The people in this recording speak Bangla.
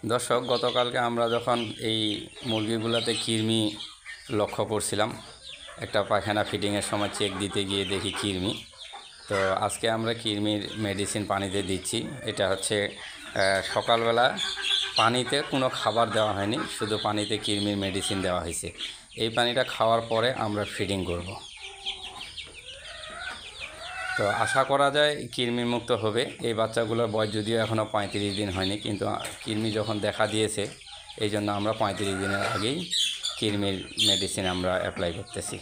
দর্শক, গতকালকে আমরা যখন এই মুরগিগুলোতে কৃমি লক্ষ্য করছিলাম, একটা পায়খানা ফিডিংয়ের সময় চেক দিতে গিয়ে দেখি কৃমি। তো আজকে আমরা কৃমির মেডিসিন পানিতে দিচ্ছি। এটা হচ্ছে সকালবেলা পানিতে কোনো খাবার দেওয়া হয়নি, শুধু পানিতে কৃমির মেডিসিন দেওয়া হয়েছে। এই পানিটা খাওয়ার পরে আমরা ফিডিং করব। তো আশা করা যায় কৃমি মুক্ত হবে। এই বাচ্চাগুলোর বয়স যদিও এখনও 35 দিন হয়নি, কিন্তু কৃমি যখন দেখা দিয়েছে এই জন্য আমরা 35 দিনের আগেই কৃমির মেডিসিন আমরা অ্যাপ্লাই করতেছি।